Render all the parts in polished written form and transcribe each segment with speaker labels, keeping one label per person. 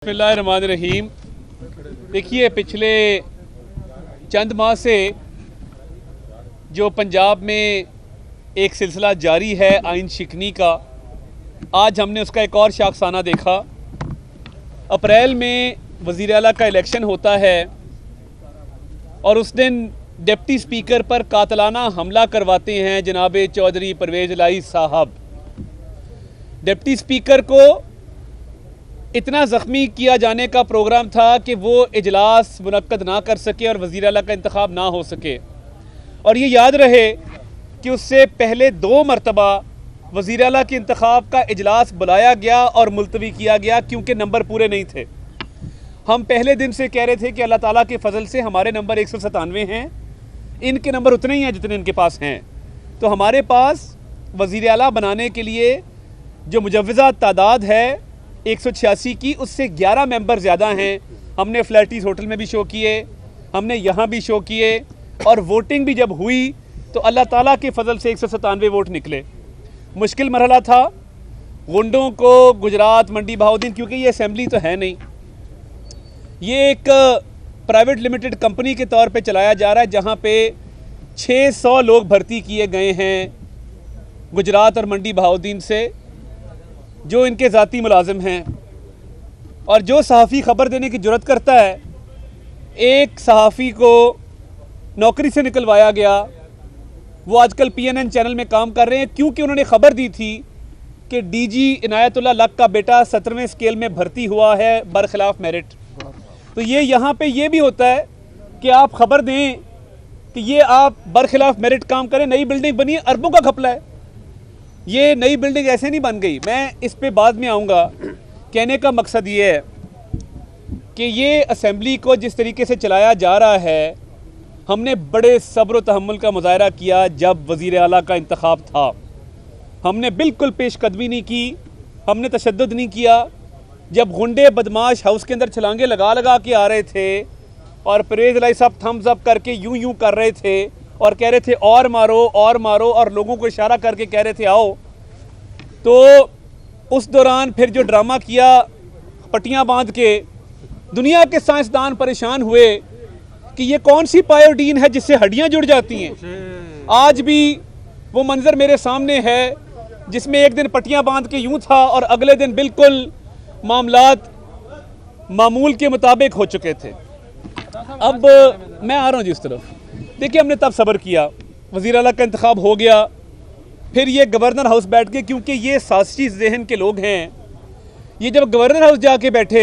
Speaker 1: बिस्मिल्लाहिर्रहमानिर्रहीम। देखिए, पिछले चंद माह से जो पंजाब में एक सिलसिला जारी है आइन शिकनी का, आज हमने उसका एक और शाखसाना देखा। अप्रैल में वज़ीर आला का इलेक्शन होता है और उस दिन डिप्टी स्पीकर पर कातलाना हमला करवाते हैं जनाब चौधरी परवेज़ इलाही साहब। डिप्टी स्पीकर को इतना ज़ख्मी किया जाने का प्रोग्राम था कि वो इजलास मुनक्कद ना कर सके और वज़ीर आला का इंतखाब ना हो सके। और ये याद रहे कि उससे पहले 2 मरतबा वज़ीर आला के इंतखाब का इजलास बुलाया गया और मुलतवी किया गया क्योंकि नंबर पूरे नहीं थे। हम पहले दिन से कह रहे थे कि अल्लाह ताला के फ़ज़ल से हमारे नंबर 197 हैं, इनके नंबर उतने ही हैं जितने इनके पास हैं। तो हमारे पास वज़ीर आला बनाने के लिए जो मुजव्वज़ा तादाद है 186 की, उससे 11 मेंबर ज़्यादा हैं। हमने फ्लैटीज़ होटल में भी शो किए, हमने यहाँ भी शो किए और वोटिंग भी जब हुई तो अल्लाह ताला के फ़ज़ल से 197 वोट निकले। मुश्किल मरहला था गुंडों को गुजरात मंडी बहाउद्दीन, क्योंकि ये असेंबली तो है नहीं, ये एक प्राइवेट लिमिटेड कंपनी के तौर पे चलाया जा रहा है जहाँ पे 600 लोग भर्ती किए गए हैं गुजरात और मंडी बहाउद्दीन से, जो इनके ज़ाती मुलाजिम हैं। और जो सहाफ़ी ख़बर देने की जुर्रत करता है, एक सहाफ़ी को नौकरी से निकलवाया गया, वो आजकल PNN चैनल में काम कर रहे हैं क्योंकि उन्होंने ख़बर दी थी कि DG इनायतुल्लाह लक का बेटा 17वें स्केल में भर्ती हुआ है बरखिलाफ़ मेरिट। तो ये यहाँ पे ये भी होता है कि आप ख़बर दें कि ये आप बरखिलाफ़ मेरिट काम करें। नई बिल्डिंग बनी है, अरबों का घपला है। ये नई बिल्डिंग ऐसे नहीं बन गई, मैं इस पे बाद में आऊँगा। कहने का मकसद ये है कि ये असेंबली को जिस तरीके से चलाया जा रहा है, हमने बड़े सब्र व तहम्मुल का मुज़ाहरा किया जब वज़ीर आला का इंतखाब था। हमने बिल्कुल पेशकदमी नहीं की, हमने तशद्दुद नहीं किया। जब गुंडे बदमाश हाउस के अंदर छलांगे लगा लगा के आ रहे थे और परवेज़ इलाही साहब थम्स अप करके यूं कर रहे थे और कह रहे थे और मारो और लोगों को इशारा करके कह रहे थे आओ, तो उस दौरान फिर जो ड्रामा किया पट्टियां बांध के, दुनिया के साइंसदान परेशान हुए कि ये कौन सी पायोडीन है जिससे हड्डियां जुड़ जाती हैं। आज भी वो मंजर मेरे सामने है जिसमें एक दिन पट्टियां बांध के यूं था और अगले दिन बिल्कुल मामलात मामूल के मुताबिक हो चुके थे। अब मैं आ रहा हूँ जी उस तरफ। देखिए, हमने तब सब्र किया, वज़ीर आला का इंतखाब हो गया, फिर ये गवर्नर हाउस बैठ गए क्योंकि ये साज़िशी ज़हन के लोग हैं। ये जब गवर्नर हाउस जाके बैठे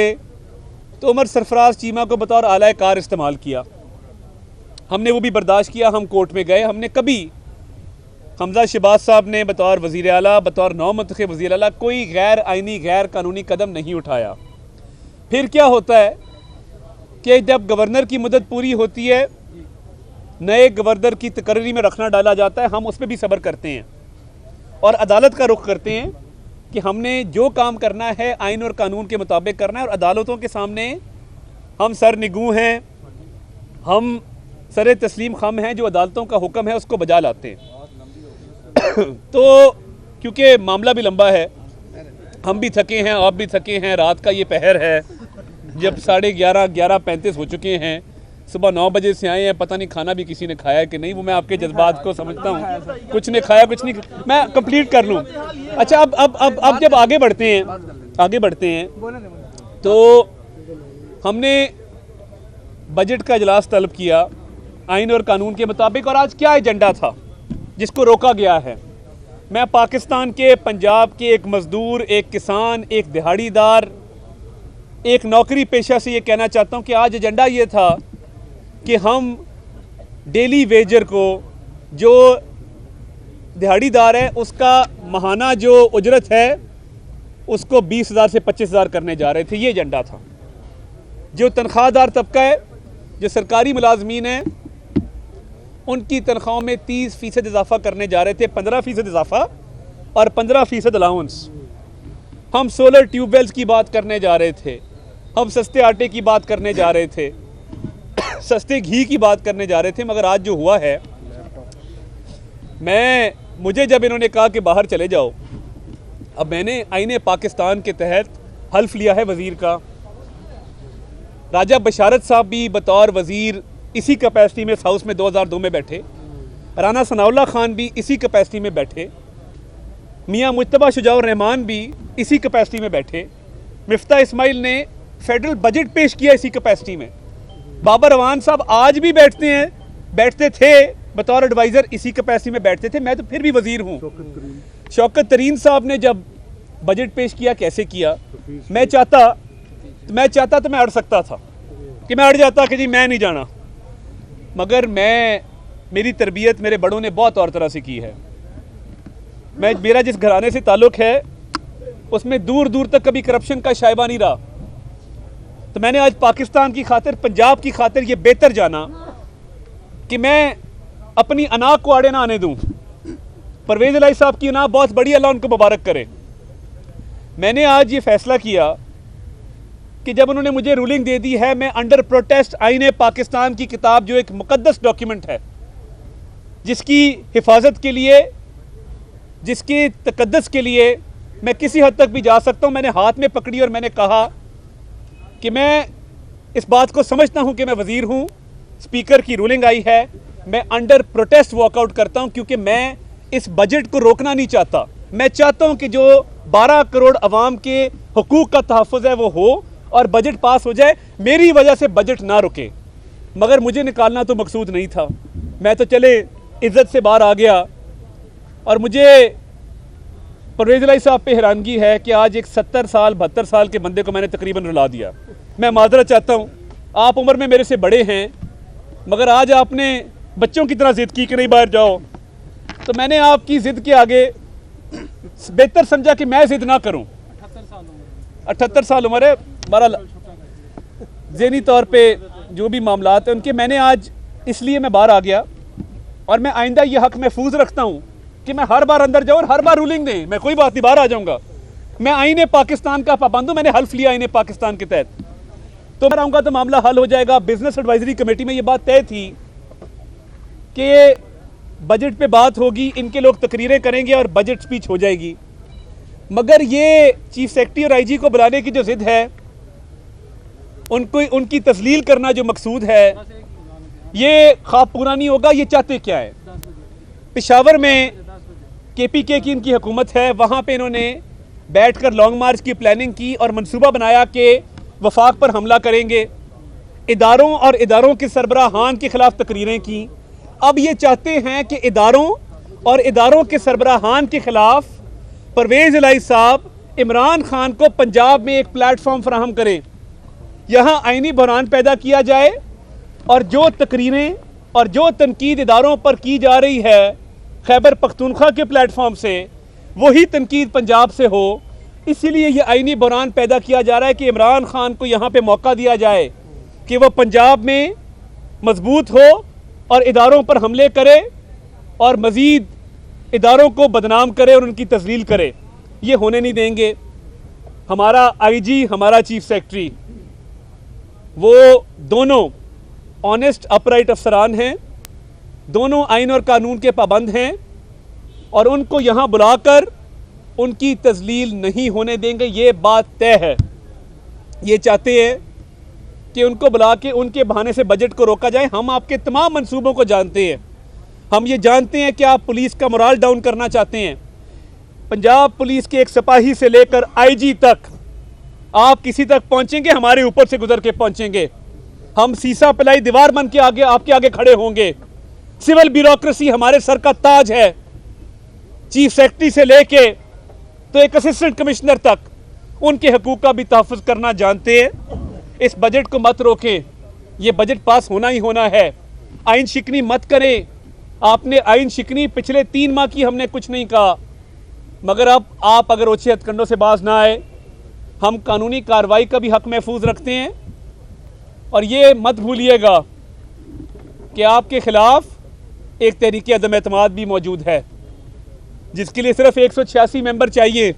Speaker 1: तो उमर सरफराज चीमा को बतौर आला कार इस्तेमाल किया। हमने वो भी बर्दाश्त किया, हम कोर्ट में गए। हमने कभी हमजा शहबाज साहब ने बतौर वज़ीर आला, बतौर नौमुंतखब वज़ीर आला कोई गैर आइनी गैर कानूनी कदम नहीं उठाया। फिर क्या होता है कि जब गवर्नर की मुद्दत पूरी होती है, नए गवर्नर की तकर्री में रखना डाला जाता है, हम उस पर भी सब्र करते हैं और अदालत का रुख करते हैं कि हमने जो काम करना है आइन और कानून के मुताबिक करना है। और अदालतों के सामने हम सर निगू हैं, हम सर तस्लीम खम हैं, जो अदालतों का हुक्म है उसको बजा लाते हैं। तो क्योंकि मामला भी लंबा है, हम भी थके हैं, आप भी थके हैं, रात का ये पहर है, जब 11:35 हो चुके हैं, सुबह 9 बजे से आए हैं, पता नहीं खाना भी किसी ने खाया है कि नहीं, वो मैं आपके जज्बात को समझता हूँ। कुछ ने खाया, कुछ नहीं, मैं कंप्लीट कर लूँ। अच्छा, अब जब आगे बढ़ते हैं तो हमने बजट का इजलास तलब किया आइन और कानून के मुताबिक। और आज क्या एजेंडा था जिसको रोका गया है? मैं पाकिस्तान के पंजाब के एक मज़दूर, एक किसान, एक दिहाड़ीदार, एक नौकरी पेशा से ये कहना चाहता हूँ कि आज एजेंडा ये था कि हम डेली वेजर को, जो दिहाड़ीदार है, उसका माहाना जो उजरत है उसको 20,000 से 25,000 करने जा रहे थे। ये एजेंडा था। जो तनख्वाहदार तबका है, जो सरकारी मुलाजमीन हैं, उनकी तनख्वाहों में 30% इजाफा करने जा रहे थे, 15% इजाफा और 15% अलाउंस। हम सोलर ट्यूबवेल्स की बात करने जा रहे थे, हम सस्ते आटे की बात करने जा रहे थे, सस्ते घी की बात करने जा रहे थे। मगर आज जो हुआ है, मुझे जब इन्होंने कहा कि बाहर चले जाओ, अब मैंने आईने पाकिस्तान के तहत हल्फ लिया है वज़ीर का, राजा बशारत साहब भी बतौर वज़ीर इसी कैपेसिटी में इस हाउस में 2002 में बैठे, राना सनाउल्लाह खान भी इसी कैपेसिटी में बैठे, मियाँ मुज्तबा शुजाउर रहमान भी इसी कैपेसिटी में बैठे, मिफ्ता इस्माइल ने फेडरल बजट पेश किया इसी कैपेसिटी में, बाबर रवान साहब आज भी बैठते थे बतौर एडवाइज़र इसी कैपेसिटी में बैठते थे। मैं तो फिर भी वज़ीर हूँ। शौकत तरीन साहब ने जब बजट पेश किया कैसे किया, मैं चाहता तो मैं अड़ सकता था कि मैं अड़ जाता कि जी मैं नहीं जाना, मगर मेरी तरबियत मेरे बड़ों ने बहुत और तरह से की है। मेरा जिस घराने से ताल्लुक़ है उसमें दूर दूर तक कभी करप्शन का शायबा नहीं रहा। तो मैंने आज पाकिस्तान की खातिर, पंजाब की खातिर ये बेहतर जाना कि मैं अपनी अना को आड़े ना आने दूं। परवेज़ इलाही साहब की अना बहुत बड़ी, अल्लाह उनको मुबारक करे। मैंने आज ये फैसला किया कि जब उन्होंने मुझे रूलिंग दे दी है, मैं अंडर प्रोटेस्ट आईने पाकिस्तान की किताब, जो एक मुकद्दस डॉक्यूमेंट है, जिसकी हिफाजत के लिए, जिसके तकद्दस के लिए मैं किसी हद तक भी जा सकता हूँ, मैंने हाथ में पकड़ी और मैंने कहा कि मैं इस बात को समझता हूँ कि मैं वज़ीर हूँ, स्पीकर की रूलिंग आई है, मैं अंडर प्रोटेस्ट वॉकआउट करता हूँ, क्योंकि मैं इस बजट को रोकना नहीं चाहता। मैं चाहता हूँ कि जो 12 करोड़ अवाम के हुकूक का तहफ़्फ़ुज़ है वो हो और बजट पास हो जाए, मेरी वजह से बजट ना रुके। मगर मुझे निकालना तो मकसूद नहीं था, मैं तो चले इज़्ज़त से बाहर आ गया। और मुझे परवेज़ इलाही साहब पे हैरानगी है कि आज एक 70 साल 72 साल के बंदे को मैंने तकरीबन रुला दिया। मैं माजरत चाहता हूँ, आप उम्र में मेरे से बड़े हैं, मगर आज आपने बच्चों की तरह ज़िद की कि नहीं बाहर जाओ, तो मैंने आपकी ज़िद के आगे बेहतर समझा कि मैं ज़िद ना करूँ। 78 साल उम्र है, बहरहाल ज़हनी तौर पे जो भी मामलात हैं उनके, मैंने आज इसलिए मैं बाहर आ गया और मैं आइंदा ये हक़ महफूज रखता हूँ कि मैं हर बार अंदर जाऊँ और हर बार रूलिंग दें। मैं कोई बात नहीं, बाहर आ जाऊँगा। मैं आईने पाकिस्तान का पाबंद हूँ, मैंने हल्फ लिया आईने पाकिस्तान के तहत, तो मैं रहूँगा तो मामला हल हो जाएगा। बिजनेस एडवाइजरी कमेटी में ये बात तय थी कि बजट पे बात होगी, इनके लोग तकरीरें करेंगे और बजट स्पीच हो जाएगी। मगर ये चीफ सेक्रेटरी और आईजी को बुलाने की जो जिद है, उनकी तस्लील करना जो मकसूद है, ये ख्वाब पूरा नहीं होगा। ये चाहते क्या है? पेशावर में KPK की इनकी हुकूमत है, वहाँ पे इन्होंने बैठकर लॉन्ग मार्च की प्लानिंग की और मंसूबा बनाया कि वफाक पर हमला करेंगे। इदारों और इदारों के सरबराहान के खिलाफ तकरीरें की। अब ये चाहते हैं कि इदारों और इदारों के सरबराहान के खिलाफ परवेज़ इलाही साहब इमरान खान को पंजाब में एक प्लेटफॉर्म फराहम करें, यहाँ आईनी बहरान पैदा किया जाए और जो तकरीरें और जो तनकीद इदारों पर की जा रही है खैबर पख्तूनख्वा के प्लेटफॉर्म से, वही तनकीद पंजाब से हो। इसीलिए ये आईनी बहरान पैदा किया जा रहा है कि इमरान खान को यहाँ पे मौका दिया जाए कि वह पंजाब में मजबूत हो और इदारों पर हमले करे और मज़ीद इदारों को बदनाम करे और उनकी तस्लील करे। ये होने नहीं देंगे। हमारा IG, हमारा चीफ सेक्रेटरी, वो दोनों ऑनेस्ट अपराइट अफसरान हैं, दोनों आइन और कानून के पाबंद हैं और उनको यहाँ बुलाकर उनकी तस्लील नहीं होने देंगे। ये बात तय है। ये चाहते हैं कि उनको बुला के उनके बहाने से बजट को रोका जाए। हम आपके तमाम मंसूबों को जानते हैं। हम ये जानते हैं कि आप पुलिस का मोराल डाउन करना चाहते हैं। पंजाब पुलिस के एक सिपाही से लेकर IG तक आप किसी तक पहुंचेंगे, हमारे ऊपर से गुजर के पहुंचेंगे। हम सीसा पिलाई दीवार बन के आगे आपके आगे खड़े होंगे। सिविल ब्यूरोक्रेसी हमारे सर का ताज है, चीफ सेक्रेटरी से लेके तो एक असिस्टेंट कमिश्नर तक उनके हकूक़ का भी तहफ़्फ़ुज़ करना जानते हैं। इस बजट को मत रोकें, ये बजट पास होना ही होना है। आइन शिकनी मत करें। आपने आइन शिकनी पिछले 3 माह की, हमने कुछ नहीं कहा, मगर अब आप अगर ओछे हथकंडों से बाज ना आए, हम कानूनी कार्रवाई का भी हक महफूज रखते हैं। और ये मत भूलिएगा कि आपके खिलाफ एक तहरीक अदम एतमाद भी मौजूद है, जिसके लिए सिर्फ 186 मेंबर चाहिए।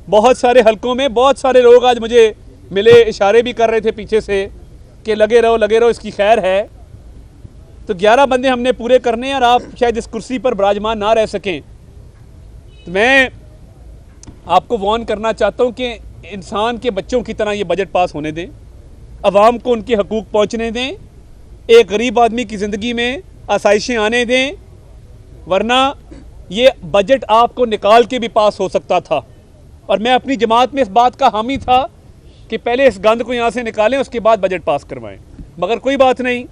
Speaker 1: बहुत सारे हलकों में बहुत सारे लोग आज मुझे मिले, इशारे भी कर रहे थे पीछे से कि लगे रहो इसकी खैर है। तो 11 बंदे हमने पूरे करने हैं और आप शायद इस कुर्सी पर विराजमान ना रह सकें। तो मैं आपको वार्न करना चाहता हूं कि इंसान के बच्चों की तरह ये बजट पास होने दें। अवाम को उनके हकूक़ पहुँचने दें, एक गरीब आदमी की ज़िंदगी में आसाइशें आने दें, वरना ये बजट आपको निकाल के भी पास हो सकता था। और मैं अपनी जमात में इस बात का हामी था कि पहले इस गंद को यहाँ से निकालें, उसके बाद बजट पास करवाएं। मगर कोई बात नहीं,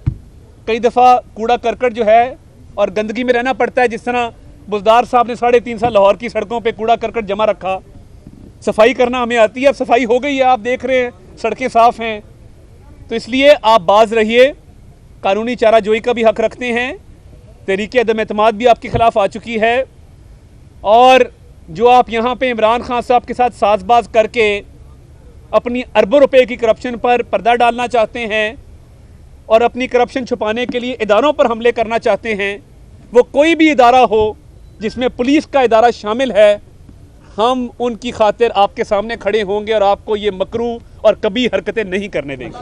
Speaker 1: कई दफ़ा कूड़ा करकट जो है और गंदगी में रहना पड़ता है। जिस तरह बुज़दार साहब ने 3.5 साल लाहौर की सड़कों पे कूड़ा करकट जमा रखा, सफाई करना हमें आती है। अब सफाई हो गई है, आप देख रहे हैं सड़कें साफ़ हैं। तो इसलिए आप बाज रहिए, कानूनी चाराजोई का भी हक रखते हैं। तहरीक अदम एतमाद भी आपके ख़िलाफ़ आ चुकी है, और जो आप यहाँ पे इमरान खान साहब के साथ साजबाज करके अपनी अरबों रुपए की करप्शन पर पर्दा डालना चाहते हैं और अपनी करप्शन छुपाने के लिए इदारों पर हमले करना चाहते हैं, वो कोई भी इदारा हो जिसमें पुलिस का इदारा शामिल है, हम उनकी खातिर आपके सामने खड़े होंगे और आपको ये मकरू और कभी हरकतें नहीं करने देंगे।